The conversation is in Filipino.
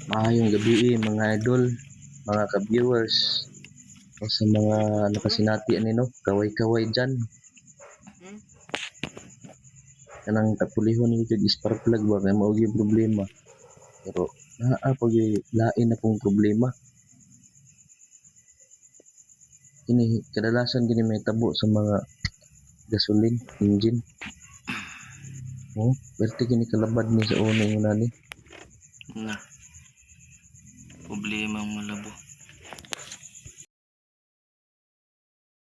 Maayong gabi mga idol, mga ka-viewers, o sa mga nakasinati no, kaway-kaway dyan. Kanang kapulihon ni kag spark plug ba kay mao gyud problema. Pero naa pag lain na pong problema. Kini kadalasan gini may tabo sa mga gasoline engine. Perti kini kalabad ni sa unang una ni. Na problema ang malabo.